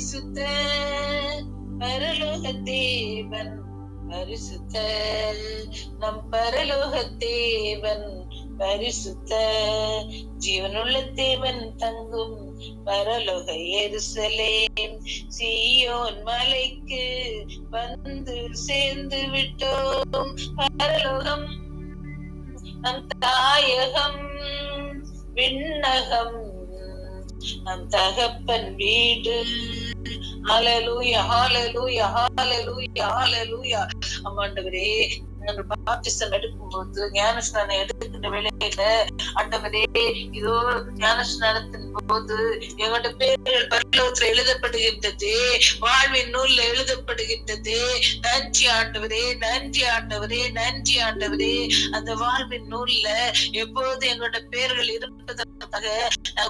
பரிசுத்த பரலோக தேவன் பரிசுத்த நம் பரலோக தேவன் பரிசுத்த ஜீவனுள்ள தேவன் தங்கும் பரலோக எருசலேம் சீயோன் மலைக்கு வந்து சேர்ந்து விட்டோம். பரலோகம் நம் தாயகம், விண்ணகம் நம் தகப்பன் வீடு. ஹல்லேலூயா ஹல்லேலூயா ஹல்லேலூயா ஹல்லேலூயா. ஆண்டவரே, நாங்கள் பாப்டிசம் எடுக்கும்போது ஞானஸ்நானம் எடுக்கின்ற வேளையில ஆண்டவரே, இதோ ஞானஸ்நானத்தின் போது எங்களோட பேர்கள் பரலோகத்தில் எழுதப்படுகின்றது, வாழ்வின் நூல்ல எழுதப்படுகின்றது. நன்றி ஆண்டவரே, நன்றி ஆண்டவரே, நன்றி ஆண்டவரே. அந்த வாழ்வின் நூல்ல எப்போது எங்களோட பேர்கள் இருப்பதற்காக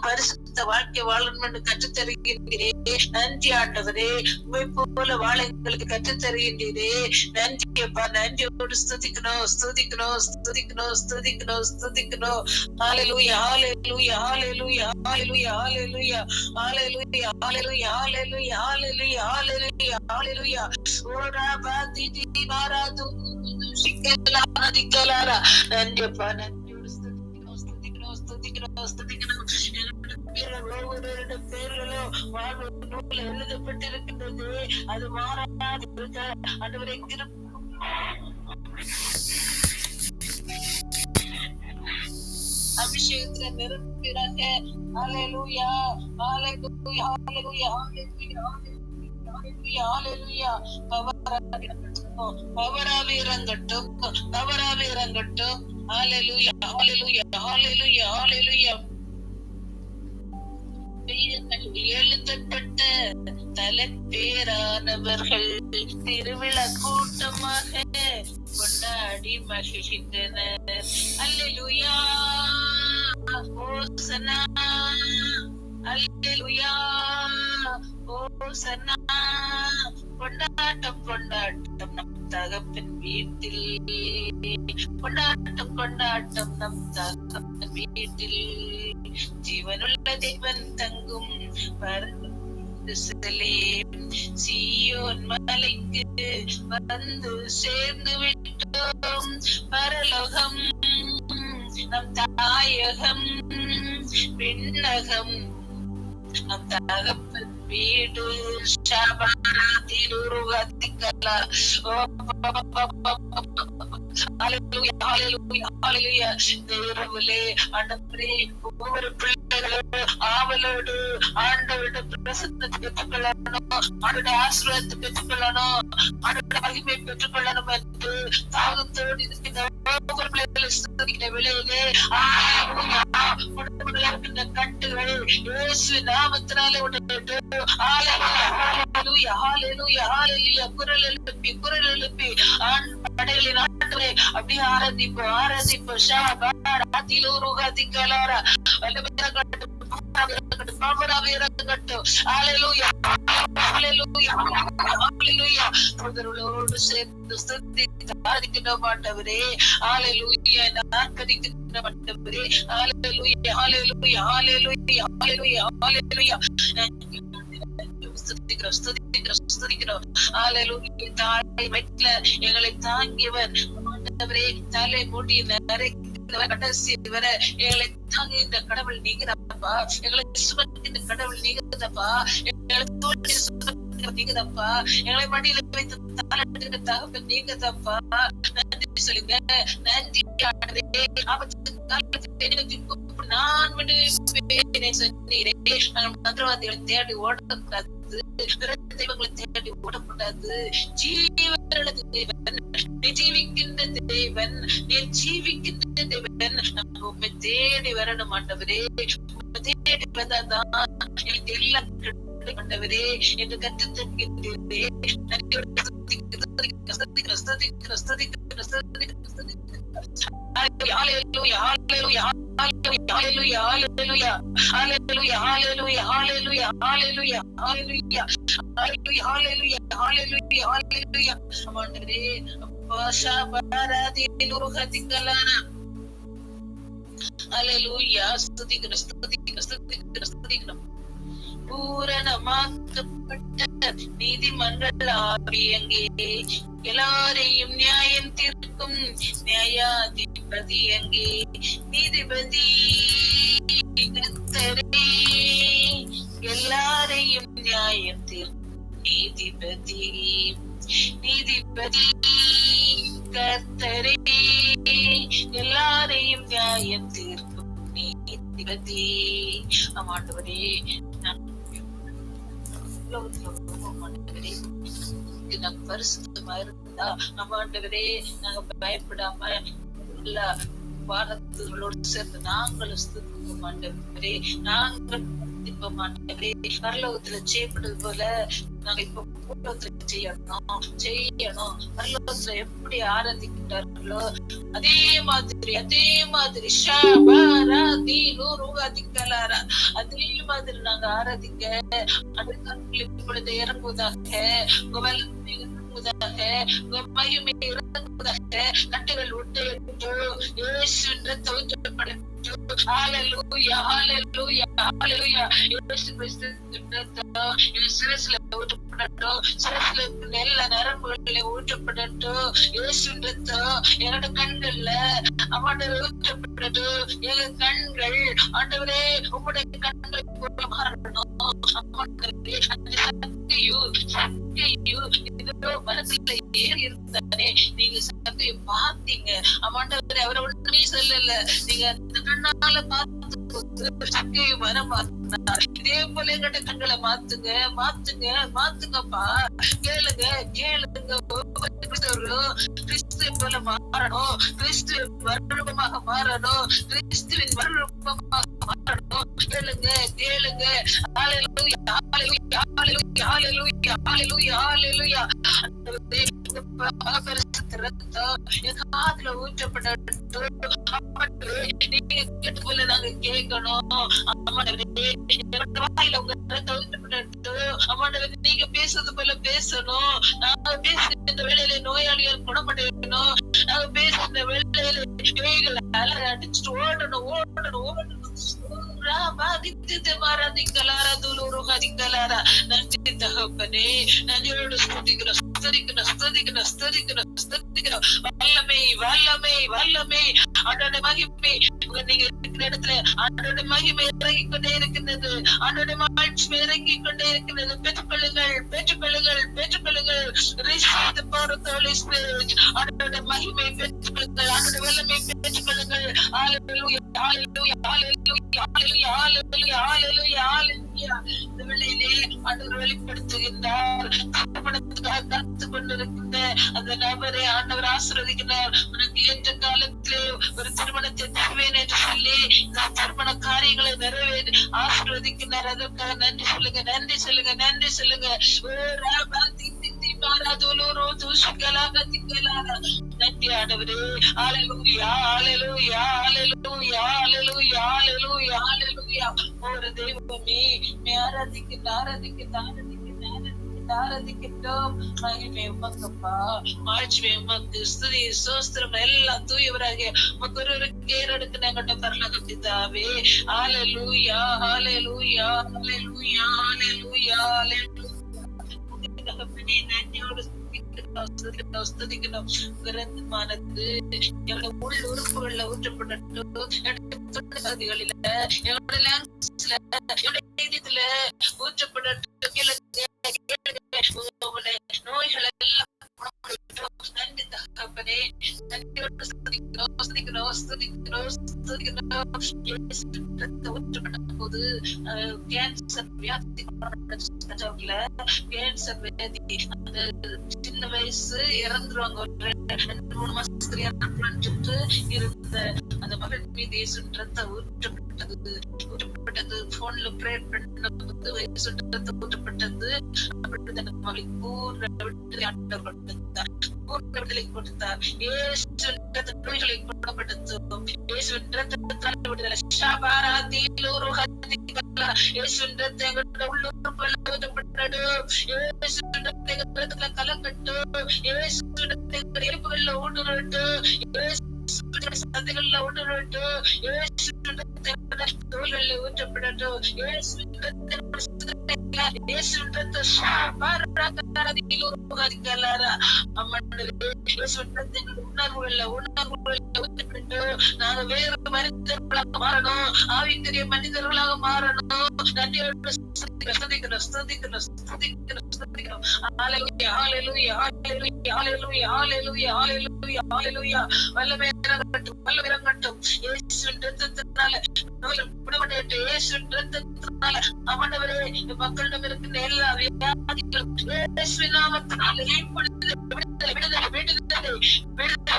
பரிசுத்த வாழ்க்கை வாழணும் என்று கற்றுத்தருகின்றீரே. நன்றி ஆண்டவரே, உண்மை போல வாழ எங்களுக்கு கற்றுத்தருகின்றீரே. நன்றி அப்பா, நன்றியோடு ஸ்துதிக்கணும் ஸ்துதிக்கணும் ஸ்துதிக்கணும் ஸ்துதிக்கணும் ஸ்துதிக்கணும். ஹல்லேலூயா ஹல்லேலூயா ஹல்லேலூயா ஹல்லேலூயா ஹல்லேலூயா ஹல்லேலூயா ஹல்லேலூயா ஹல்லேலூயா ஹல்லேலூயா ஹல்லேலூயா ஹல்லேலூயா. ஓரா பாதிதி மாராது சிக்கலா அதிகலாரா. நன்றி அப்பா, நன்றியோடு ஸ்துதிக்கணும் ஸ்துதிக்கணும் ஸ்துதிக்கணும் ஸ்துதிக்கணும். ஒவ்வொரு பேர்களும் வாழ்வு நூலில் எழுதப்பட்டிருக்கின்றது, அது மாறாது இருக்க ஆண்டவரே அபிஷேகத்துல நிரம்பிறாங்க. ஹல்லேலூயா ஹல்லேலூயா ஹல்லேலூயா ஹல்லேலூயா ஹல்லேலூயா ஹல்லேலூயா. பவராவே இறங்கட்டும், பவராவே இறங்கட்டும். ஹல்லேலூயா ஹல்லேலூயா ஹல்லேலூயா ஹல்லேலூயா. எழுதப்பட்ட தலைப்பேரானவர்கள் திருவிழா கூட்டமாக கொண்டாடி மகிழ்கின்றனர். அல்லேலூயா ஓசனா அல்லேலூயா ஓசனா. கொண்டாட்டம் கொண்டாட்டம் நம் தகப்பன் வீட்டில், கொண்டாட்டம் கொண்டாட்டம் நம் தகப்பன் வீட்டில். ஜீவனுள்ள தேவன் தங்கும் எருசலேம் சீயோன் மலைக்கு வந்து சேர்ந்து விட்டோம். பரலோகம் நம் தாயகம், விண்ணகம் நம் தகப்பன் வீடு. ஷாபாராதிருகதிகலா. ஹல்லேலூயா ஹல்லேலூயா ஹல்லேலூயா. தேவனே ஆண்டவரே, ஒவ்வொரு பிள்ளைகளும் ஆவலோடு ஆண்டவருடைய பிரசன்னத்தை பெற்றுக்கொள்ளணும், ஆண்டவருடைய ஆசீர்வாதத்தை பெற்றுக்கொள்ளணும், ஆண்டவருடைய மகிமை பெற்றுக்கொள்ளணும் என்று தாகத்தோடு இருக்கின்ற ஒவ்வொரு பிள்ளைகளும் ஸ்துதிக்கிற வேளையிலே இருக்கின்ற கட்டுகள் இயேசு நாமத்தினாலே உடையட்டும். ஹல்லேலூயா ஹல்லேலூயா ஹல்லேலூயா. குரல் எழுப்பி குரல் எழுப்பி படைகளின் ஆண்டவரே அப்படியே ஆராதிப்போம் ஆராதிப்போம். ஷாபாராதிருகதிகலாரா. வல்லமையாகட்டும், பவராக இறங்கட்டும். ஹல்லேலூயா ஹல்லேலூயா ஹல்லேலூயா. புதர்களோடு சேர்ந்து ஸ்துதித்து ஆராதிக்கின்றோம் ஆண்டவரே. ஹல்லேலூயா. நாற்பதிக்கின்ற ஆண்டவரே. ஹல்லேலூயா ஹல்லேலூயா ஹல்லேலூயா ஹல்லேலூயா ஹல்லேலூயா. ஸ்துதிக்கிறோம் ஸ்துதிக்கிறோம் ஸ்துதிக்கிறோம். ஹல்லேலூயா. தாய் வயிற்றில எங்களை தாங்கியவர் ஆண்டவரே, தலை முடி நரைக்கிறவர் கடைசி வர எங்களை தாங்கி இந்த கடவுள் நீங்கதப்பா, எங்களை சுமக்கின்ற கடவுள் நீங்கதப்பா, எங்களை தோல்வி நீங்கதப்பா, எங்களை மடியில வைத்து தாளத்துக்கு தகவல் நீங்கதப்பா. நன்றி சொல்லுங்க. நன்றி ஆண்டவரே. ஆபத்து காலத்தில் நான் விடுவேன் சொன்னீரே. நாங்கள் மந்திரவாதிகளை தேடி ஓடக்கூடாது, தெய்வங்களை தேடி ஓடக்கூடாது. ஜீவனுள்ள தேவன், நீ ஜீவிக்கின்ற தேவன், நீ ஜீவிக்கின்ற தேவன். நாங்கள் உண்மை தேடி வரணும் ஆண்டவரே. உண்மை தேடி வந்தாதான் எனக்கு எல்லாம் ஆண்டவரே என்று கற்றுத் தருகின்றீரே. Hallelujah, hallelujah, hallelujah, hallelujah, hallelujah, hallelujah, hallelujah, hallelujah, hallelujah, hallelujah, hallelujah, hallelujah, hallelujah. Amandre pasha baradi nurhatikalana. Hallelujah, ஸ்துதிக்கிறோம் ஸ்துதிக்கிறோம் ஸ்துதிக்கிறோம் ஸ்துதிக்கிறோம். பூரணமாக்கப்பட்ட Mangal ஆவி எங்கே? எல்லாரையும் நியாயம் தீர்க்கும் நியாயாதிபதி எங்கே? நீதிபதி கர்த்தரே, எல்லாரையும் நியாயம் தீர்க்கும் நீதிபதி. நீதிபதி கர்த்தரே, எல்லாரையும் நியாயம் தீர்க்கும் நீதிபதி. ஆண்டவரே, நாங்க பரிசுத்தமா இருந்தா ஆண்டவரே, நாங்க பயப்படாம எல்லா வானங்களோடு சேர்ந்து நாங்களும் ஸ்துதிப்போம் ஆண்டவரே. நாங்கள் பரலோகத்துல செய்யப்படுவது போல நாங்க இப்ப பூலோகத்துல செய்யணும். பரலோகத்துல எப்படி ஆராதிக்கின்றார்களோ அதே மாதிரி அதே மாதிரி நாங்க ஆராதிக்க இப்பொழுது இறங்குவதாக, மகிமை இறங்குவதாக. கட்டுகள் விட்டு எல்லா நரம்புகளில ஊற்றப்படட்டும். என்னோட கண்கள்ல அவனோட ஊற்றப்படட்டும். எங்க கண்கள் ஆண்டவரே உங்களுடைய கண்களை போல மாறணும். மனசுல ஏறி இருந்தானே, நீங்க சக்கையை பார்த்தீங்க. ஆண்டவரே அவரை ஒண்ணுமே சொல்லல, நீங்க அந்த கண்ணால பார்த்து சக்கையை மனம் மாத்தினார். இதே போல எங்கிட்ட கண்களை மாத்துங்க மாத்துங்க மாத்துங்கப்பா. கேளுங்க கேளுங்க. கிறிஸ்துவை போல மாறணும், கிறிஸ்துவ மறுரூபமாக மாறணும், கிறிஸ்துவின் மறுரூபமாக மாறணும். கேளுங்க கேளுங்க. ஹல்லேலூயா ஹல்லேலூயா ஹல்லேலூயா ஹல்லேலூயா ஹல்லேலூயா ஹல்லேலூயா. நீங்க பேசுறது போல பேசணும். நாங்க பேசுற வேலையில நோயாளிகள் குணப்படணும். நாங்க பேசுற வேலையில அடிச்சுட்டு ஓடணும் ஓடணும் ஓடணும். நன்றி தகப்பனே, நன்றியோடு ஸ்துதிக்கிறோம் ஸ்துதிக்கிறோம் ஸ்துதிக்கிறோம் ஸ்துதிக்கிறோம் ஸ்துதிக்கிறோம். வல்லமை வல்லமை வல்லமை. ஆண்டோட மகிமை நீங்க இருக்கிற இடத்துல ஆண்டோட மகிமை இறங்கி கொண்டே இருக்கின்றது. ஆண்டோட மகிழ்ச்சி இறங்கி கொண்டே இருக்கின்றது. பெற்றுக்கொள்ளுங்கள் பெற்றுக்கொள்ளுங்கள் பெற்றுக்கொள்ளுங்கள். Receive the power of the Holy Spirit. ஆண்டோட மகிமை பெற்றுக்கொள்ளுங்கள். ஆண்டோட வல்லமை பெற்றுக்கொள்ளுங்கள். ஹல்லேலூயா ஹல்லேலூயா ஹல்லேலூயா ஹல்லேலூயா ஹல்லேலூயா ஹல்லேலூயா ஹல்லேலூயா. இந்த வேளையிலே ஆண்டவர் வெளிப்படுத்துகின்றார். திருமணத்துக்காக காத்து கொண்டிருக்கின்ற அந்த நபரை ஆண்டவர் ஆசீர்வதிக்கிறார். உனக்கு ஏற்ற காலத்திலே ஒரு திருமணத்தை தருவேன் என்று சொல்லி நான் திருமண காரியங்களை நிறைவேறி ஆசீர்வதிக்கிறார். அதற்காக நன்றி சொல்லுங்க நன்றி சொல்லுங்க நன்றி சொல்லுங்க. நன்றி ஆண்டவரே. ஹல்லேலூயா ஹல்லேலூயா ஹல்லேலூயா ஹல்லேலூயா ஹல்லேலூயா ஹல்லேலூயா. ஒரு தெய்வமே ஆராதிக்கின்ற ஆராதிக்கின்ற ஆராதிக்கின்ற ஆராதிக்கின்ற ஆராதிக்கின்றோம். மகிமை உமக்கப்பா, மாட்சிமை உமக்கு, ஸ்துதி சோஸ்திரம் எல்லாம் தூயவராகிய உமக்கு ஒருவருக்கு ஏறெடுத்து நாங்கள்ட்ட பரலோக பிதாவே. ஹல்லேலூயா ஹல்லேலூயா ஹல்லேலூயா ஹல்லேலூயா ஹல்லேலூயா. நன்றியோடு உள் உறுப்புகள்ல ஊற்றப்படட்டும். நோய்கள் எல்லாம் நன்றி தகப்பனே. நன்றியோடு போது கேன்சர் வியாதி கேன்சர் வியாதி அந்த சின்ன வயசு இறந்துருவாங்க, ஒரு 2-3 மாசத்துல இறந்துட்டு இருந்த அந்த மகள் மீது இயேசுன்றத ஊற்றப்பட்டது ஊற்றப்பட்டது. போன்ல பிரேயர் பண்ண வயசு ஊற்றப்பட்டது. அப்படி அந்த மகளை பூர்ண விடுதலை ஆண்டவர் கொடுத்தார், பூர்ண விடுதலை கொடுத்தார். நோய்களை குணப்படுத்தும் இயேசுவின் இரத்தத்தால் விடுதலை. எலும்புகள்ல ஊடுருட்டும், சந்தைகள்ல ஊடுருட்டும், தோள்களில் ஊற்றப்படட்டும். இயேசுவின் ரத்தம் நாங்க வேறு மனிதர்களாக மாறணும், ஆவிக்குரிய மனிதர்களாக மாறணும். நன்றியோடு ஸ்துதிக்கிறோம், ஸ்துதிக்கிறோம், ஸ்துதிக்கிறோம், ஸ்துதிக்கிறோம். ஹல்லேலூயா, ஹல்லேலூயா, ஹல்லேலூயா, ஹல்லேலூயா, ஹல்லேலூயா, ஹல்லேலூயா, ஹல்லேலூயா. வல்லமை இறங்கட்டும், வல்லமை இறங்கட்டும். இயேசுவின் ரத்தத்தினால நோய் குணமடையட்டும். இயேசுவின் ரத்தத்தினால ஆண்டவரே மக்களிடம் இருக்கின்ற எல்லா வியாதிகளும் இயேசுவின் நாமத்தினால ஏற்படுத்துதல், விடுதலை, விடுதலை, விடுதலை, விடுதலை,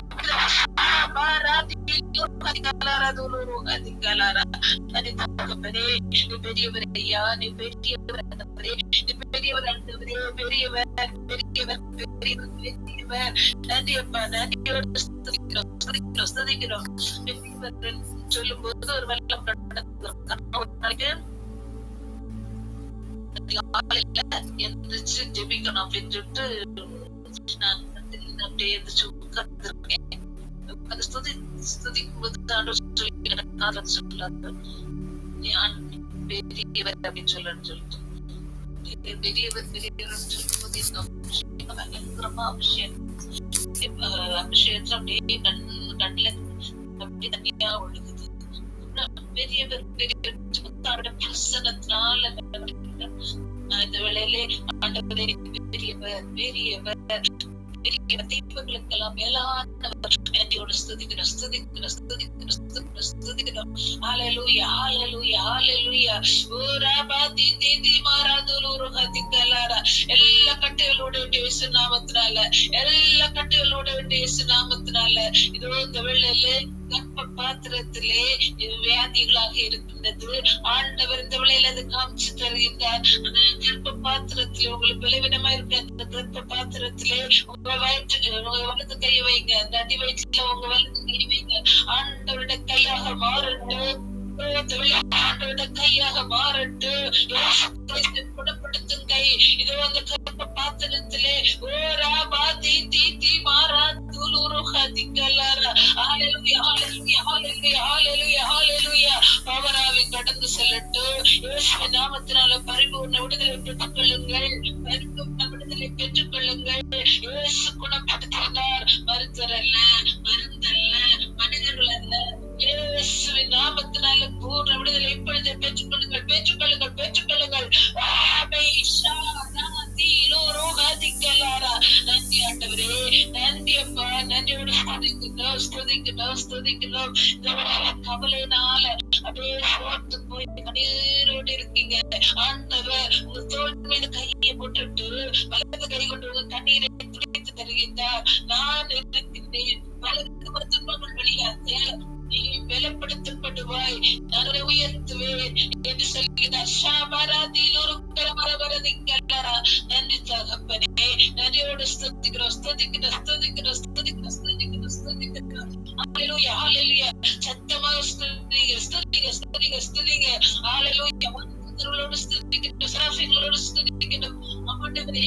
பெரியவர் ஐயா, நீ பெரியவர் ஆண்டவரே, நீ பெரியவர் ஆண்டவரே, பெரியவர், பெரியவர், பெரியவர், பெரியவர். நன்றி அப்பா, நன்றியோடு ஸ்துதிக்கிறோம், ஸ்துதிக்கிறோம், ஸ்துதிக்கிறோம். பெரியவர் சொல்லும் போது ஒரு வெள்ளம் எந்திரிச்சு ஜெபிக்கணும் அப்படின்னு சொல்லிட்டு நான் அப்படியே எந்திரிச்சு உட்கார்ந்துருக்கேன். அது ஸ்துதிக்கும் போது ஆண்டவர் சொல்லாது பெரியவர் அப்படின்னு சொல்லிட்டு பெரியவர் பெரியவர் சொல்லும் போது பயங்கரமா அபிஷேகத்துல அப்படியே கண்ணுல அப்படியே தனியா ஒழுகுது. பெரியவர் பெரியவர் பிரசனத்தினால இந்த வேளையிலே ஆண்டவரே பெரியவர் பெரியவர் தெய்வங்களுக்கெல்லாம் மேலானவர். நன்றியோடு ஸ்துதிக்கிறோம், ஸ்துதிக்கிறோம், ஸ்துதிக்கிறோம், ஸ்துதிக்கிறோம், ஸ்துதிக்கிறோம். ஹல்லேலூயா, ஹல்லேலூயா, ஹல்லேலூயா. எல்லா கட்டுகளோட இயேசு நாமத்தினால, எல்லா கட்டுகளோட இயேசு நாமத்தினால இதோ இந்த வேளையிலே கர்ப்ப பாத்திரத்திலே வியாதிகளாக இருக்கின்றது. ஆண்டவர் இந்த வேளையில அது காமிச்சு தருகின்றார். அந்த கர்ப்ப பாத்திரத்திலே உங்களுக்கு பலவீனமா இருக்க அந்த கர்ப்ப பாத்திரத்திலே உங்க வலது கை வைங்க, அந்த அடி வயிற்றுல உங்க வலது கை வைங்க. ஆண்டவருடைய கையாக மாறட்டும், ஆண்டவருடைய கையாக மாறட்டும். குணப்படுத்தும் கை இதோ அந்த கர்ப்ப பாத்திரத்திலே கடந்து செல்லட்டும். இயேசுவின் நாமத்தினால பரிபூர்ண விடுதலை பெற்றுக் கொள்ளுங்கள், பரிபூர்ண விடுதலை பெற்றுக் கொள்ளுங்கள். இயேசு குணப்படுத்தினார், மருத்துவர் அல்ல, மருந்தல்ல, மனிதர்கள் அல்ல. இயேசுவின் நாமத்தினால பூர்ண விடுதலை இப்பொழுது பெற்றுக் கொள்ளுங்கள், பெற்றுக் கொள்ளுங்கள், பெற்றுக் கொள்ளுங்கள். நன்றி ஆண்டவரே, நன்றி அப்பா, நன்றியோடு ஸ்துதிக்கிறோம், ஸ்துதிக்கிறோம், ஸ்துதிக்கிறோம். கவலையினால அப்படியே சோர்ந்து போய் கண்ணீரோடு இருக்கீங்க. ஆண்டவர் உங்க தோள் மீது கையை போட்டுட்டு வலது கை கொண்டு உங்க கண்ணீரை துடைத்து தருகின்றார். நான் இருக்கின்றேன், வலது துன்பங்கள் வெளியாக நீ பலப்படுத்தப்படுவாய், நான் உயர்த்துவேன் என்று சொல்கிறார். நன்றி தகப்பனே, நன்றியோடு ஸ்துதிக்கிறோம், ஸ்துதிக்கிறோம், ஸ்துதிக்கிறோம், ஸ்துதிக்கிறோம், ஸ்துதிக்கிறோம், ஸ்துதிக்கிறோம். ஹல்லேலூயா, ஹல்லேலூயா. சத்தமாக ஸ்துதிங்க, ஸ்துதிங்க, ஸ்துதிங்க, ஸ்துதிங்க. ஹல்லேலூயா. மனிதர்களோடு ஸ்துதிக்கிறோம், சராஃபிங்களோடு ஸ்துதிக்கிறோம். ஆண்டவரே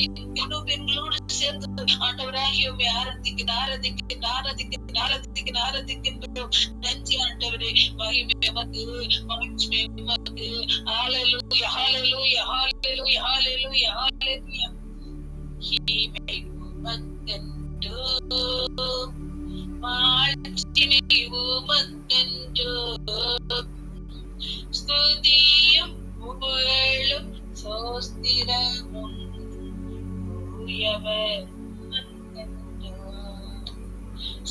பெண்களோடு சேர்ந்து ஆண்டவராகிய உம்மை ஆராதிக்கிறோம், ஆராதிக்கிறோம், ஆராதிக்கிறோம், ஆராதிக்கிறோம், ஆராதிக்கிறோம். நன்றி ஆண்டவரே, மகிமை உமக்கு, மகிழ்ச்சி உமக்கு. ஹல்லேலூயா, ஹல்லேலூயா, ஹல்லேலூயா, ஹல்லேலூயா, ஹல்லேலூயா. மகிமை உமக்கென்றோ, மாட்சிமை உமக்கென்றோ, ஸ்துதியும் புகழும் ஸ்தோத்திரமும் உரியவர் உமக்கென்றோ,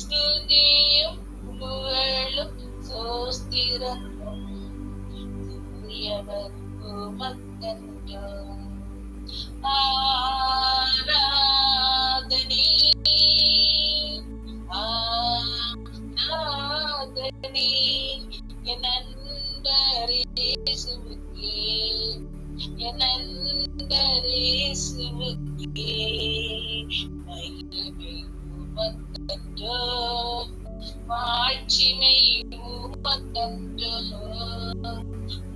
ஸ்துதியும் புகழும் ஸ்தோத்திரமும் உரியவர் உமக்கென்றோ. ஆராதனை ஆராதனை என் நண்பரே இயேசுவுக்கே, என் நண்பரே இயேசுவுக்கே. மகிமை உமக்கென்றோ, மாட்சிமை உமக்கென்றோ.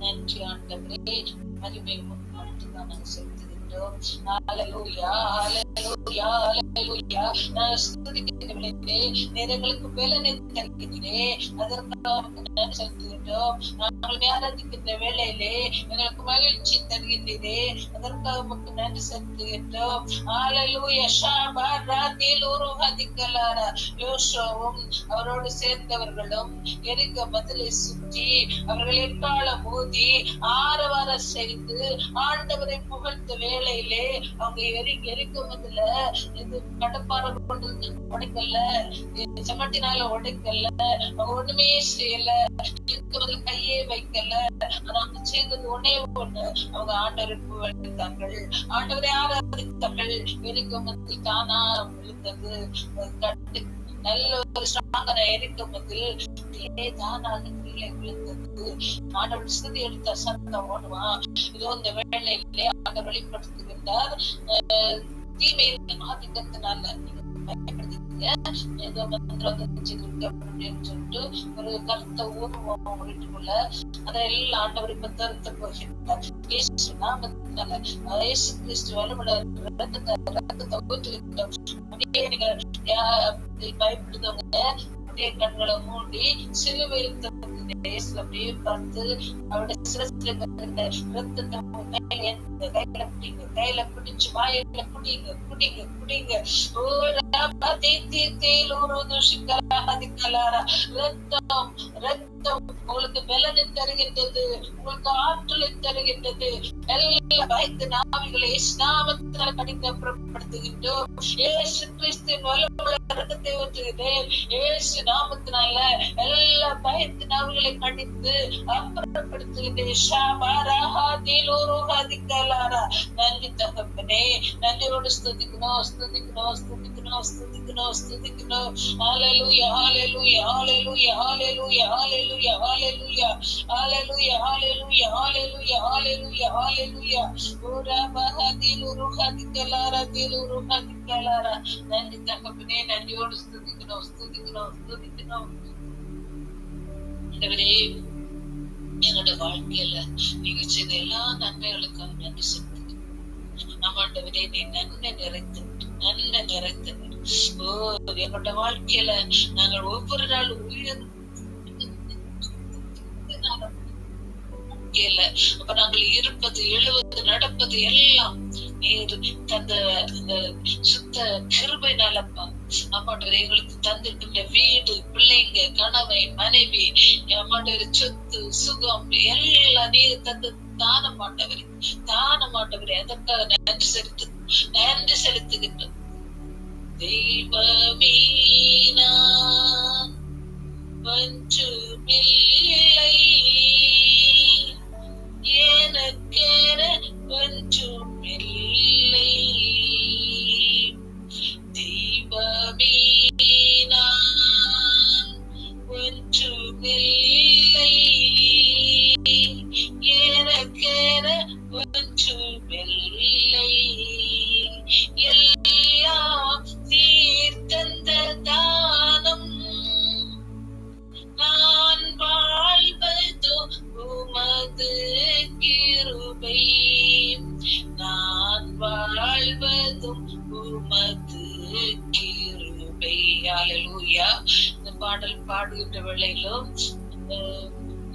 நன்றி ஆண்டவரே, மகிமை உமக்கு மட்டும்தான் நாங்கள் செலுத்துகின்றோம். ஹல்லேலூயா, ஹல்லேலூயா. நான் ஸ்துதிக்கிறவர்களே, நீர் எங்களுக்கு பலனை தருகிறீரே, அதற்காக செலுத்துகின்றோம். நாங்கள் ஆராதிக்கின்ற வேளையிலே எங்களுக்கு மகிழ்ச்சி தருகின்றீரே, அதற்காக உமக்கு நன்றி செலுத்துகின்றோம். ஹல்லேலூயா. யோசுவாவும் அவரோடு சேர்ந்தவர்களும் எரிகோ மதிலை சுற்றி அவர்கள் எக்காலம் ஊதி ஆரவார செய்து ஆண்டவரை புகழ்ந்த வேளையிலே அவங்க எரிகோ மதில இது கடப்பாறை கொண்டு உடைக்கல, சமட்டினால உடைக்கல, அவங்க ஒண்ணுமே செய்யல, கையே வைக்கல. அவங்க செய்தது ஒன்னே ஒண்ணு, அவங்க ஆண்டவரை புகழ்ந்தார்கள், ஆண்டவரை ஆராதித்தார்கள். எரிகோ மதில் தானா விழுந்தது. நல்ல ஒரு ஸ்ட்ராங்கான எரிக்கும் தானாக கீழே விழுந்தது. ஆண்டவர் ஸ்துதி எடுத்த சத்தம் ஓடுவான். இதோ இந்த வேளையிலே ஆண்டவர் வெளிப்படுத்துகின்றார். தீமையின் ஆதிக்கத்தினால நீங்க பயன்படுத்திங்க, ஏதோ அப்படின்னு சொல்லிட்டு ஒரு கருத்தை ஊர்வம் வீட்டுக்குள்ள அதெல்லாம் ஆண்டவர் இப்ப தருத்த போகின்றார். இயேசு நாமத்தினால இயேசு கிறிஸ்து வலுவுள்ள ரத்தத்தை ஊற்றுகின்றோம். அப்படியே நீங்க பயப்படுதவங்க அப்படியே கண்களை மூடி சிலுவையில் அப்படியே பார்த்து அவருடைய சிரசில ரத்தத்தை கையில பிடிச்சு வாயில குடிங்க குடிங்க குடிங்க. ரத்தம் ரத்தம் உங்களுக்கு பலனை தருகின்றது, உங்களுக்கு ஆற்றலை தருகின்றது. எல்லா பயந்து நாவிகளை நாமத்தினால் கடினப்படுத்துகின்றோம். இயேசு கிறிஸ்துவின் வல்லமையுள்ள ரத்தத்தை ஊற்றுகிறேன். இயேசு நாமத்தினால எல்லா பயந்து நாவிகளை கடித்து அப்புறப்படுத்துகின்றேன். நன்றி தகப்பனே, நன்றியோடு ஸ்துதிக்கணும் ஸ்துதிக்கணும் ஸ்துதிக்கணும் ஸ்துதிக்கணும் ஸ்துதிக்கணும். ஹல்லேலூயா ஹல்லேலூயா ஹல்லேலூயா ஹல்லேலூயா ஹல்லேலூயா ஹல்லேலூயா ஹல்லேலூயா ஹல்லேலூயா ஹல்லேலூயா ஹல்லேலூயா ஹல்லேலூயா. நன்றி தகப்பனே, நன்றியோடு ஸ்துதிக்கணும் ஸ்துதிக்கணும் ஸ்துதிக்கணும். என்னோட வாழ்க்கையில நீங்க செய்த எல்லா நன்மைகளுக்காக நன்றி செலுத்துகிறேன். ஆமாண்டவரே, நீ நன்மை நிறைத்து நன்மை நிறைத்து என்னோட வாழ்க்கையில நாங்கள் ஒவ்வொரு நாள் உயர் அப்ப நாங்கள் இருப்பது 70 நடப்பது எல்லாம் நீர் தந்த சுத்த கிருபையினாலப்பா. அம்மாண்டவர் எங்களுக்கு தந்திருக்கின்ற வீடு, பிள்ளைங்க, கணவன், மனைவி, அம்மாண்டவர் சொத்து, சுகம் எல்லாம் நீர் தந்து தானமாண்டவரே தானமாண்டவரே. அதற்காக நன்றி செலுத்துகின்றோம். தெய்வமே நான் ஒன்றுமில்லை, எனக்கென ஒன்றுமில்லை. தெய்வமே நான் ஒன்றுமில்லை, எனக்கென ஒன்றுமில்லை. எல்லாம் நீர் தந்த தானம், நான் வாழ்வதோ உமது கிருபை, நான் வாழ்வதும் உமது கிருபை. ஹல்லேலூயா. இந்த பாடல் பாடுகின்ற வேளையிலும்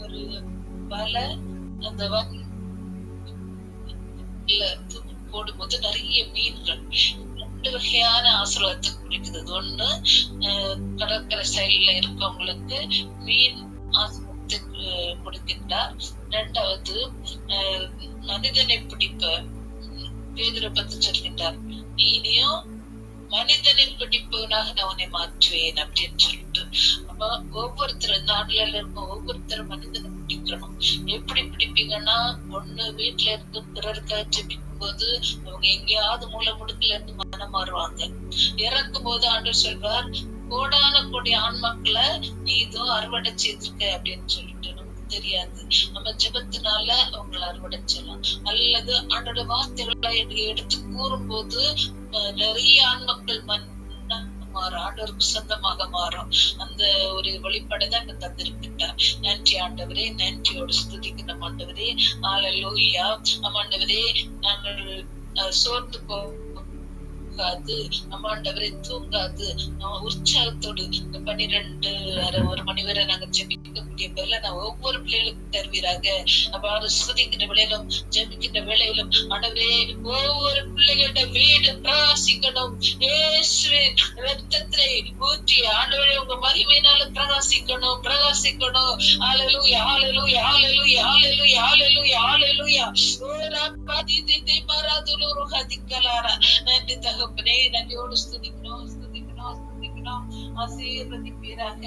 ஒரு பல அந்த போடும்போது நிறைய மீன்கள் 2 வகையான ஆசீர்வாதத்தை குறிக்குது. ஒண்ணு, கடற்கரை சைடுல இருக்கவங்களுக்கு மீன் ஆசீர்வாதத்தை கொடுக்கின்றார். 2வது, மனிதனை பிடிப்ப பேதுரை பத்தி சொல்கின்றார். நீனையும் மனிதனை பிடிப்பவனாக நான் உன்னை மாற்றுவேன் அப்படின்னு சொல்லிட்டு. அப்ப ஒவ்வொருத்தரும் நாடுல இருக்க ஒவ்வொருத்தரும் மனிதனை பிடிக்கணும். எப்படி பிடிப்பீங்கன்னா, ஒண்ணு வீட்டுல இருந்து பிறருக்காக ஜெபிக்கும் போது அவங்க எங்கேயாவது மூல முடுக்குல இருந்து மனம் மாறுவாங்க. இறக்கும் போது ஆண்டவர் சொல்வார், கோடான கோடி ஆண்மக்களை நீ இதோ அறுவடை செய்திருக்க அப்படின்னு சொல்லிட்டு. நமக்கு தெரியாது, நம்ம ஜெபத்தினால அவங்களை அறுவடை செய்யலாம். அல்லது ஆண்டோட வார்த்தைகளை எடுத்து கூறும் போது நிறைய ஆண்மக்கள் ஆண்டவருக்கு சொந்தமாக மாறும். அந்த ஒரு வெளிப்பாடுதான் அங்க தந்திருக்கின்றார். நன்றி ஆண்டவரே, நன்றியோடு ஸ்துதிக்கணும் ஆண்டவரே. ஹல்லேலூயா. ஆண்டவரே, நாங்கள் சோர்ந்து போகாது, நம்ம ஆண்டவரை தூங்காது, நம்ம உற்சாகத்தோடு இந்த 12 1 மணி வரை நாங்க ஜெபிக்கக்கூடிய வேலை நான் ஒவ்வொரு பிள்ளைகளுக்கும் தருவீராக. அவ்வாறு சுதிக்கின்ற வேளையிலும் ஜெபிக்கின்ற வேளையிலும் ஆண்டவரே ஒவ்வொரு பிள்ளைகளோட வீடு பிரகாசிக்கணும். இயேசுவின் இரத்தத்தை ஊற்றி ஆண்டவரே உங்க மகிமையினால பிரகாசிக்கணும், பிரகாசிக்கணும். ஹalleluya, ஹalleluya, ஹalleluya, ஹalleluya, ஹalleluya, ஹalleluya. ஓரப்பா திதிதி பராதுலு ஹதிக்கலாரா. நன்றி தகப்பனே, நன்றியோடு ஸ்துதிக்கிறோம், ஸ்துதிக்கிறோம், ஸ்துதிக்கிறோம். ஆசீர்வதிப்பீராக,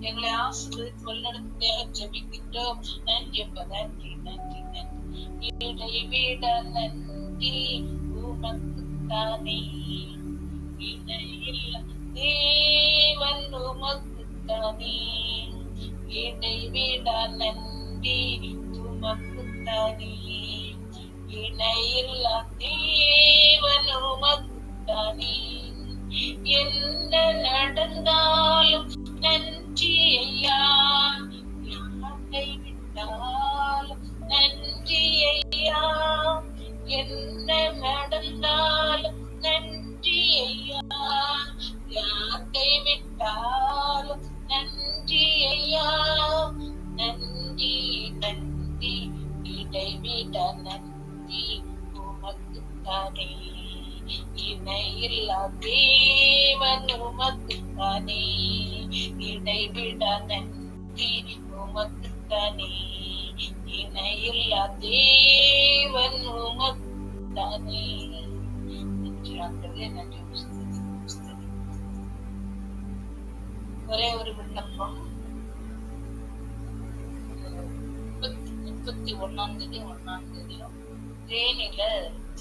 எங்களை ஆசீர்வதித்து வழிநடத்தும்படியாக ஜெபிக்கின்றோம். நன்றி அப்பா, நன்றி, நன்றி, நன்றி. இடைவிட நன்றி உமக்குத்தானே, இணையில்ல தேவன் உமக்குத்தானே. இடைவிட நன்றி உமக்குத்தானே, இணையில்ல தேவன் உமக்குத்தானே. என்ன நடந்தாலும் நன்றி ஐயா, யாரை விட்டாலும் நன்றி ஐயா. என்ன நடந்தாலும் நன்றி ஐயா, யாரை விட்டாலும் நன்றி ஐயா. நன்றி, நன்றி, இடைவிட நன்றி உமக்குத்தானே, இணையில்லா தேவன் உமக்குத்தானே. இடைவிட நன்றி உமக்குத்தானே, இணையில்லா தேவன் உமக்குத்தானே. நன்றி. ஒரே ஒரு விண்ணப்பம். 31 1 தேனில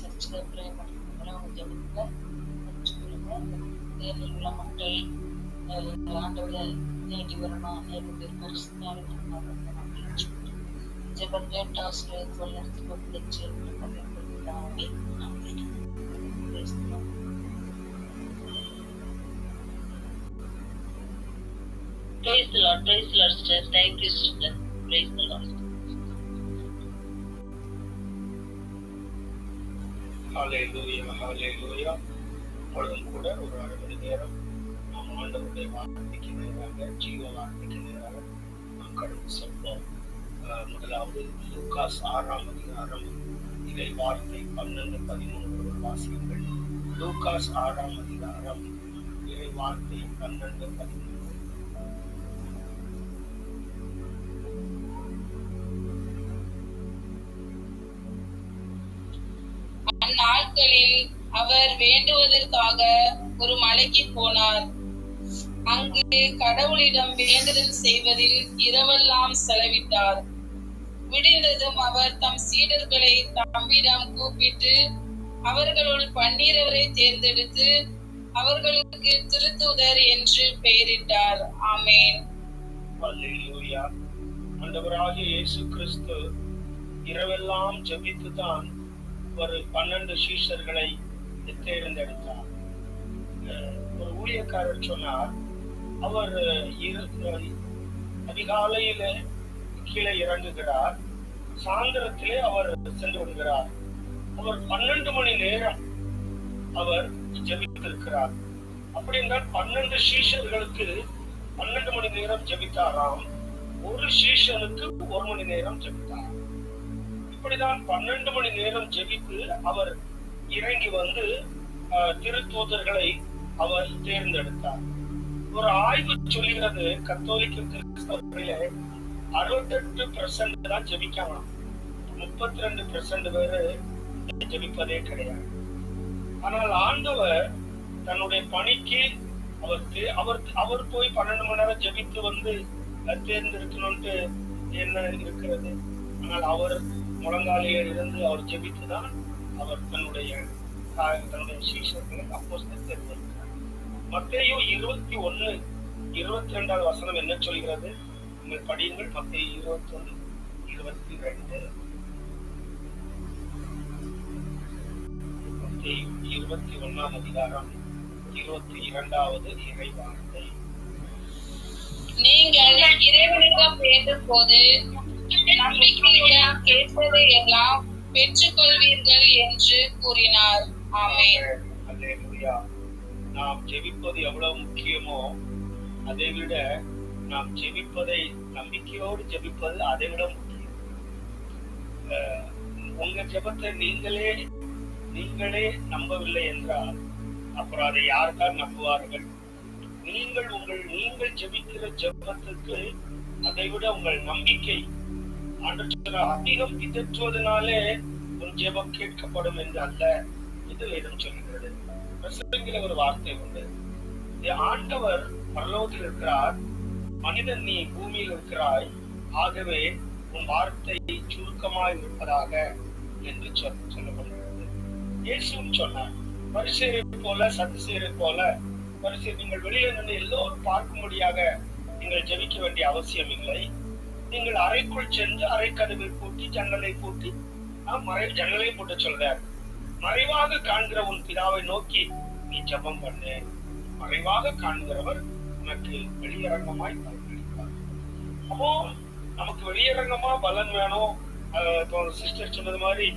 சர்ச்சில் ப்ரே பண்ணுறவங்க ஜபத்துல முடிச்சுக்கொள்ளுங்க. தேனில் உள்ள மக்கள் ஆண்டவரை தேடி வரணும், ஜபங்கள் டாஸ்க்கு வளர்த்து தாண்டி Praise the Lord, praise the Lord, sister. Thank you, sister. Praise the Lord. Hallelujah, hallelujah. பொழுதும் கூட ஒரு 1/2 மணி நேரம் நாம் ஆண்டவருடைய வார்த்தைக்கு நேராக, ஜீவ வார்த்தைக்கு நேராக நாம் கடந்து செல்வோம். முதலாவது லூகாஸ் 6ஆம் அதிகாரம் இறை வார்த்தை 12, 13 வாசியுங்கள். லூகாஸ் 6ஆம் அதிகாரம் இறை வார்த்தை 12, 13. அந்நாட்களில் அவர் வேண்டுவதற்காக ஒரு மலைக்கு போனார். அங்கு கடவுளிடம் வேண்டுதல் செய்வதில் இரவெல்லாம் செலவிட்டார். விடிந்ததும் அவர் தம் சீடர்களை தம்மிடம் கூப்பிட்டு அவர்களுள் 12 தேர்ந்தெடுத்து அவர்களுக்கு திருத்தூதர் என்று பெயரிட்டார். ஆமென். அல்லேலூயா. ஆண்டவராகிய இயேசு கிறிஸ்து இரவெல்லாம் ஜெபித்துதான் ஒரு 12 சீஷர்களை தேர்ந்தெடுத்தார். ஒரு ஊழியக்காரர் சொன்னார், அவர் அதிகாலையில கீழே இறங்குகிறார், சாயந்தரத்திலே அவர் சென்று விடுகிறார். அவர் 12 மணி நேரம் அவர் ஜெபித்திருக்கிறார். அப்படி என்றால் 12 சீஷர்களுக்கு 12 மணி நேரம் ஜெபித்தாராம். ஒரு சீஷனுக்கு 1 மணி நேரம் ஜெபித்தார். இப்படிதான் 12 மணி நேரம் ஜெபித்து அவர் இறங்கி வந்து திருத்தூதர்களை அவர் தேர்ந்தெடுத்தார். ஒரு ஆய்வு சொல்கிறது, கத்தோலிக்க கிறிஸ்தவர்களிலே 68% தான் ஜெபிக்கலாம், 32% பேரு ஜெபிப்பதே கிடையாது. ஆனால் ஆண்டவர் தன்னுடைய பணிக்கு அவர் போய் 12 மணி நேரம் ஜெபித்து வந்து தேர்ந்தெடுக்கணும்ட்டு என்ன இருக்கிறது? ஆனால் அவர் முழங்காலிலே இருந்து அவர் ஜெபித்துதான் அவர் தன்னுடைய சீஷர்களை அப்போஸ்தலர் தேர்ந்தெடுக்கிறார். மத்தேயு 21, 22 வசனம் என்ன சொல்கிறது? நீங்கள் படியுங்கள். மத்தேயு 21, 22. மத்தேயு 21ஆம் அதிகாரம் 22வது இறை வார்த்தை. நீங்கள் இறைவனிடம் வேண்டும் போது நம்பிக்கையுடன் கேட்பதை எல்லாம் பெற்றுக்கொள்வீர்கள் என்று கூறினார். ஆமென். அல்லேலூயா. நாம் ஜெபிப்பது எவ்வளவு முக்கியமோ அதை விட நாம் ஜெபிப்பதை நம்பிக்கையோடு ஜெபிப்பது அதை விட முக்கியம். உங்க ஜெபத்தை நீங்களே நம்பவில்லை என்றால் அப்புறம் அதை யார்தான் நம்புவார்கள்? நீங்கள் ஜெபிக்கிற ஜெபத்துக்கு அதை விட உங்கள் நம்பிக்கை அதிகம் பிதற்றுவதனாலே உன் ஜெபம் கேட்கப்படும் என்று அல்ல, இது வேதம் சொல்கிறது. பிரசங்கில ஒரு வார்த்தை உண்டு, ஆண்டவர் பரலோகத்தில் இருக்கிறார், மனிதன் நீ பூமியில் இருக்கிறாய், ஆகவே உன் வார்த்தை சுருக்கமாய் இருப்பதாக என்று சொல்லப்படுகிறது. இயேசுவும் சொன்னார், பரிசேயரை போல சதுசேயரை போல நீங்கள் வெளியே நின்று எல்லோரும் பார்க்கும்படியாக நீங்கள் ஜெபிக்க வேண்டிய அவசியம் இல்லை. நீங்கள் அறைக்குள் சென்று அறை கதவை பூட்டி ஜன்னலை பூட்டி ஜன்னலை போட்டு சொல்றார், மறைவாக காண்கிற உன் பிதாவை நோக்கி நீ ஜெபம் பண்ணு, மறைவாக காண்கிறவர் உனக்கு வெளியரங்கமாய் பலனளிப்பார். அப்போ நமக்கு வெளியரங்கமா பலன் வேணும். இப்போ சிஸ்டர் சொன்னது மாதிரி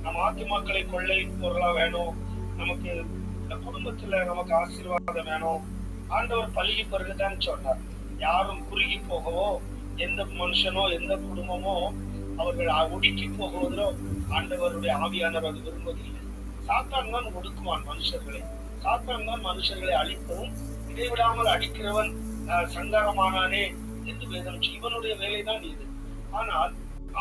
நம்ம ஆத்துமாக்களை கொள்ளை பொருளா வேணும், நமக்கு குடும்பத்துல நமக்கு ஆசீர்வாதம் வேணும். ஆண்டவர் பள்ளி பிறகுதான் சொன்னார், யாரும் குறுகி போகவோ எந்த மனுஷனோ எந்த குடும்பமோ அவர்கள் ஒடுக்கி போகுவதோ ஆண்டவருடைய ஆவியானவர் அது விரும்புவதில்லை. சாத்தான் தான் ஒடுக்குவான் மனுஷர்களை, சாத்தான் தான் மனுஷர்களை அழிக்கவும் இடைவிடாமல் அடிக்கிறவன் சங்காரமானானே என்று வேதம். இவனுடைய வேலைதான் இது. ஆனால்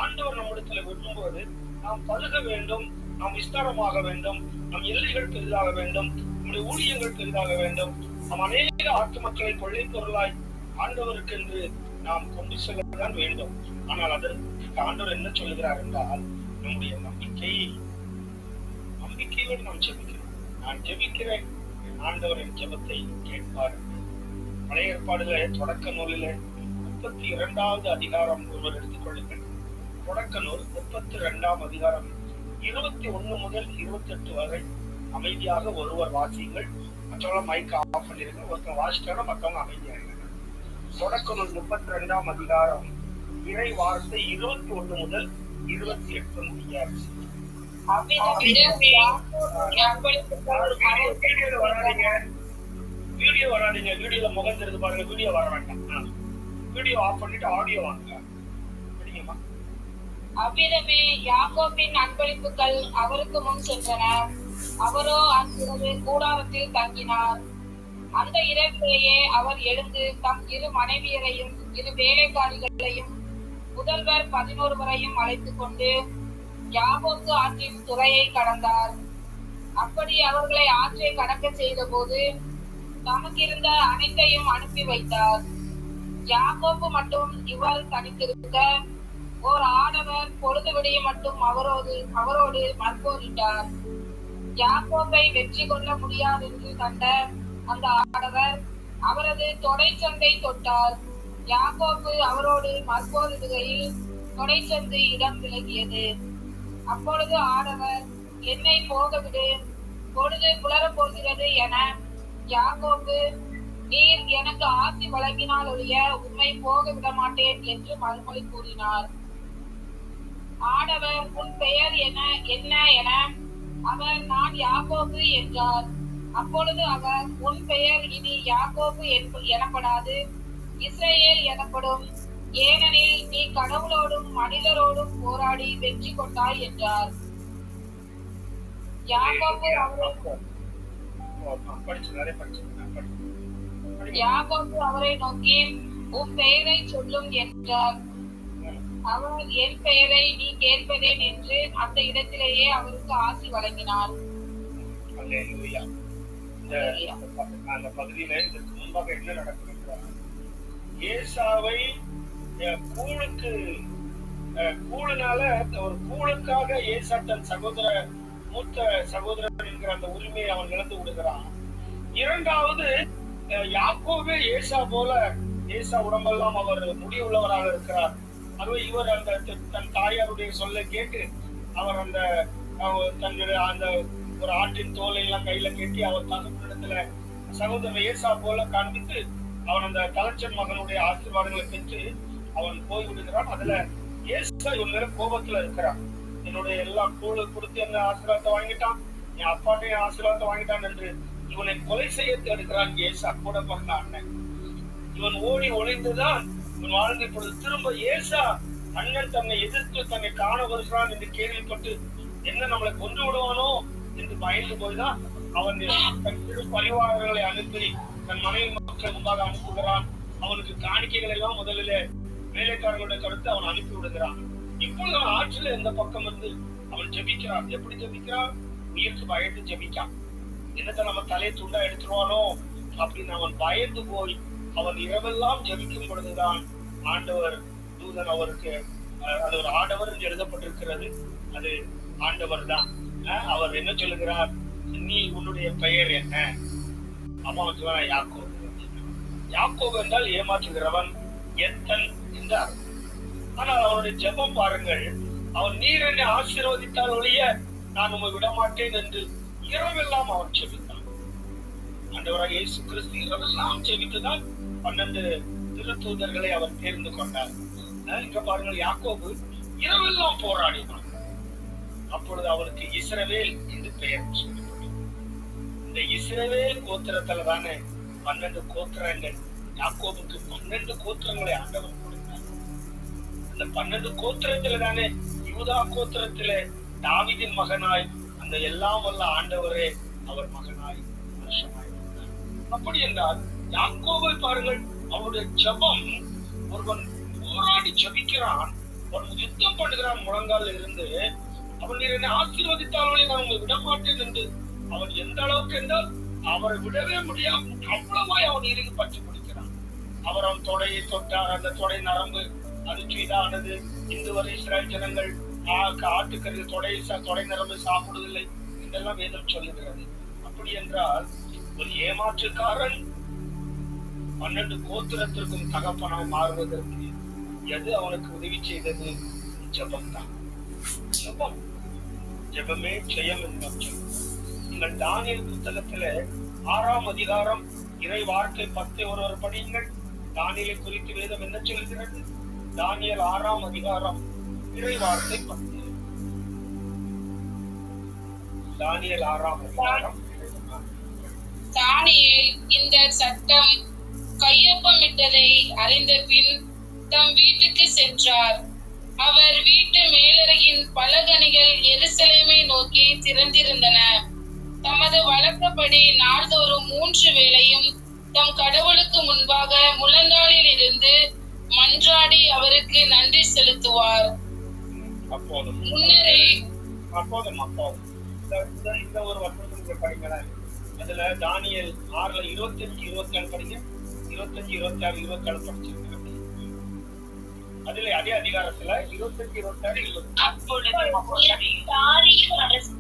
ஆண்டவர் நம்மிடத்துல விரும்புவது நாம் பருக வேண்டும், நாம் விஸ்தாரமாக வேண்டும், நம் எல்லைகள் பெரிதாக வேண்டும், நம்முடைய ஊழியங்கள் பெரிதாக வேண்டும், நம் அநேக ஆத்துமக்களை கொள்ளை பொருளாய் ஆண்டவருக்கு என்று நாம் கொண்டு செல்லதான் வேண்டும். ஆனால் அதற்கு ஆண்டவர் என்ன சொல்லுகிறார் என்றால், நம்முடைய நம்பிக்கையோடு நாம் ஜெபிக்கிறோம். நான் ஜெபிக்கிறேன், ஆண்டவர் என் ஜெபத்தை கேட்பார். பழைய ஏற்பாடுல தொடக்க நூலில 32வது அதிகாரம் ஒருவர் எடுத்துக்கொள்ளுங்கள். தொடக்க நூல் 32ஆம் அதிகாரம் 21 முதல் 28 வரை அமைதியாக ஒருவர் வாசியுங்கள். மற்றவங்க மைக் ஆஃப் பண்ணிருங்க. ஒருத்தர் வாசிட்டாலும் மற்றவங்க அமைதியாக இருங்க. தொடக்க நூல் 32ஆம் அதிகாரம் இறை வார்த்தை 21 முதல் 28 முடிய. வீடியோ வராதீங்க, வீடியோல முகம் தெரிந்து பாருங்க, வீடியோ வர வேண்டாம். வீடியோ ஆஃப் பண்ணிட்டு ஆடியோ வாங்க. அவ்விதமே யாக்கோபின் அன்பளிப்புகள் அவருக்கு முன் சென்றன. அவரோ அன்றிரவு கூடாரத்தில் தங்கினார். அந்த இரவிலேயே அவர் எழுந்து தம் 2 மனைவியரையும் 2 வேலைக்காரிகளையும் முதல்வர் 11 வரையும் அழைத்துக் கொண்டு யாபோக்கு ஆற்றின் துறையை கடந்தார். அப்படி அவர்களை ஆற்றை கடக்க செய்த போது தமக்கிருந்த அனைத்தையும் அனுப்பி வைத்தார். யாக்கோப்பு மட்டும் இவ்வாறு தனித்திருக்க ஓர் ஆடவர் பொழுது விடிய மட்டும் அவரோடு மற்போரிட்டார். யாக்கோப்பை வெற்றி கொள்ள முடியாது என்று கண்ட அந்த ஆடவர் அவரது தொடைச்சந்தை தொட்டார். யாக்கோப்பு அவரோடு மற்போரிடுகையில் தொடைச்சந்து இடம் விலகியது. அப்பொழுது ஆடவர், என்னை போகவிடு, பொழுது புலரப் போகிறது என யாக்கோப்பு, நீர் எனக்கு ஆசி வழங்கினால் ஒழிய உம்மை போக விட மாட்டேன் என்று மறுமொழி கூறினார். ஆடவர், உன் பெயர் என்ன என அவர், நான் யாக்கோபு என்றார். அப்பொழுது அவர், உன் பெயர் இனி யாக்கோபு எனப்படாது, இஸ்ரவேல் எனப்படும், ஏனெனில் நீ கடவுளோடும் மனிதரோடும் போராடி வெற்றி கொண்டாய் என்றார். யாக்கோபு அவரை நோக்கி, உன் பெயரை சொல்லும் என்றார். அவர், என் பெயரை நீ கேட்பதேன் என்று அந்த இடத்திலேயே அவருக்கு ஆசி வழங்கினார். அந்த பகுதியில இதற்கு முன்பாக என்ன நடக்கிறார்? ஏசாவை கூழுனால ஒரு கூழுக்காக ஏசா தன் மூத்த சகோதரன் என்கிற அந்த உரிமையை அவன் இழந்து விடுகிறான். இரண்டாவது, யாக்கோபே ஏசா உடம்பெல்லாம் அவர் முடிவுள்ளவராக இருக்கிறார். அதுவே இவர் அந்த தன் தாயாருடைய சொல்லை கேட்டு அவர் தன்னுடைய அந்த ஒரு ஆட்டின் தோலை எல்லாம் கையில கட்டி அவர் தகப்பனிடத்துல சகோதரன் ஏசா போல காண்பித்து அவன் அந்த தலைச்சன் மகனுடைய ஆசீர்வாதங்களை பெற்று அவன் போய்விடுகிறான். அதுல ஏசா இவன் மேல கோபத்துல இருக்கிறான். என்னுடைய எல்லா கூழு கொடுத்து அந்த ஆசீர்வாதத்தை வாங்கிட்டான், என் அப்பாட்டைய ஆசீர்வாதத்தை வாங்கிட்டான் என்று இவனை கொலை செய்ய தேடுகிறான் ஏசா, கூட பிறந்த அண்ணன். இவன் ஓடி ஒளிந்துதான் இவன் வாழ்ந்த பொழுது திரும்ப ஏசா அண்ணன் தன்னை எதிர்த்து தன்னை காண வருகிறான் என்று கேள்விப்பட்டு என்ன நம்மளை கொன்று விடுவானோ என்று பயந்து போய்தான் அவன் தன் சிறு பரிவாரங்களை அனுப்பி தன் மனைவி மக்கள் முன்பாக அனுப்புகிறான். அவனுக்கு காணிக்கைகள் எல்லாம் முதலிலே வேலைக்காரர்களுடைய கருத்து அவன் அனுப்பி விடுகிறான். இப்பொழுது அவன் ஆற்றில இந்த பக்கம் வந்து அவன் ஜெபிக்கிறான். எப்படி ஜெபிக்கிறான்? உயிருக்கு பயந்து ஜெபிக்கான். என்னத்தை நம்ம தலையை துண்டா எடுத்துருவானோ அப்படின்னு அவன் பயந்து போய் அவன் இரவெல்லாம் ஜெபிக்கும் பொழுதுதான் ஆண்டவர் தூதன் அவருக்கு, அது ஒரு ஆண்டவர் என்று எழுதப்பட்டிருக்கிறது, அது ஆண்டவர் தான். அவர் என்ன சொல்லுகிறார்? நீ உன்னுடைய பெயர் என்ன? அவன் சொல்றான் யாக்கோபு. யாக்கோபு என்றால் ஏமாற்றுகிறவன், எத்தன் என்றார். ஆனால் அவனுடைய ஜெபம் பாருங்கள், அவன் நீர் என்னை ஆசீர்வதித்தால் ஒழிய நான் உம்மை விடமாட்டேன் என்று இரவெல்லாம் அவன் ஜெபித்தான். ஆண்டவராக இயேசு கிறிஸ்து இரவெல்லாம் ஜெபித்துதான் 12 திருத்தூதர்களை அவர் தேர்ந்து கொண்டார். இங்க பாருங்கள், யாக்கோபு இரவெல்லாம் போராடினான். அப்பொழுது அவனுக்கு இஸ்ரவேல் என்று பெயர் சொல்லப்பட்டது. இந்த இஸ்ரவேல் கோத்திரத்துல தானே 12 கோத்திரங்கள். யாக்கோபுக்கு 12 கோத்திரங்களை ஆண்டவர் கொடுத்தார். அந்த 12 கோத்திரத்துல தானே யூதா கோத்திரத்திலே தாவீதின் மகனாய் அந்த எல்லாம் வல்ல ஆண்டவரே அவர் மகனாய் வருஷமாய் இருந்தார். அப்படி என்றால் யாக்கோபை பாருங்கள், அவருடைய ஜெபம், ஒருவன் போராடி ஜெபிக்கிறான், அவன் யுத்தம் பண்ணுகிறான் முழங்கால இருந்து, அவன் நீர் என்னை ஆசீர்வதித்தாலே நான் உங்களை விடமாட்டேன் என்று அவன் எந்த அளவுக்கு என்றால் அவரை விடவே முடியாது, அவ்வளவாய் அவன் இறுதி பற்றி பிடிக்கிறான். அவன் தொடையை தொட்டார், அந்த தொடை நரம்பு அது சீதானது. இன்று வரை இஸ்ரேல் ஜனங்கள் ஆட்டுக்கறி தொடை நரம்பு சாப்பிடுவதில்லை என்றெல்லாம் வேதம் சொல்லுகிறது. அப்படி என்றால் ஒரு ஏமாற்றுக்காரன் 12 கோத்திரத்திற்கும் தகப்பனாய் மாறுவதற்கு எது அவனுக்கு உதவி செய்தது? ஜெபம் தான். ஜெபம், ஜெபமே ஜெயம் என்போம். நீங்கள் தானியேல் புத்தகத்துல 6ஆம் அதிகாரம் இறை வார்த்தை 10 ஒருவர் படியுங்கள். தானியேலை குறித்து வேதம் என்ன சொல்கிறது? தானியேல் 6ஆம் அதிகாரம் இறை வார்த்தை 10. தானியேல் 6ஆம் அதிகாரம். தானியேல் இந்த சட்டம் கையொப்பமிட்டதை அறிந்த பின் தம் வீட்டுக்கு சென்றார். அவர் வீட்டு மேலறையின் பலகணிகள் எருசலேமை நோக்கி திறந்திருந்தன. தமது வழக்கப்படி நாள்தோறும் 3 வேளையும் தம் கடவுளுக்கு முன்பாக முழங்காலில் இருந்து மன்றாடி அவருக்கு நன்றி செலுத்துவார். முன்னரே இந்த ஒரு வசனத்துக்கு படிங்களேன். அதுல தானியேல் 6ல 25, 24 படிங்க. 25, 26, 27 படிச்சிருக்கேன். அதுல அதே அதிகாரத்துல 25, 26, 27.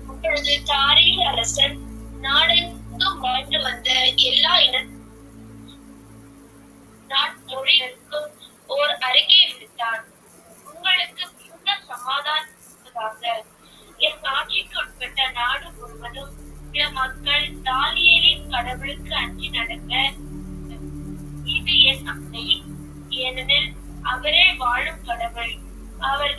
அப்பொழுது தாரியேல் அரசன் நாடெங்கும் வாழ்ந்து வந்த எல்லா மொழிகளுக்கும் ஓர் அறிக்கை விடுத்தான். உங்களுக்கு பூர்ண சமாதானமாக என் ஆட்சிக்கு உட்பட்ட நாடு முழுவதும் உள்ள மக்கள் தானியேலின் கடவுளுக்கு அஞ்சி நடக்க இது என் ஆணை. ஏனெனில் அவரே வாழும் கடவுள். அவர்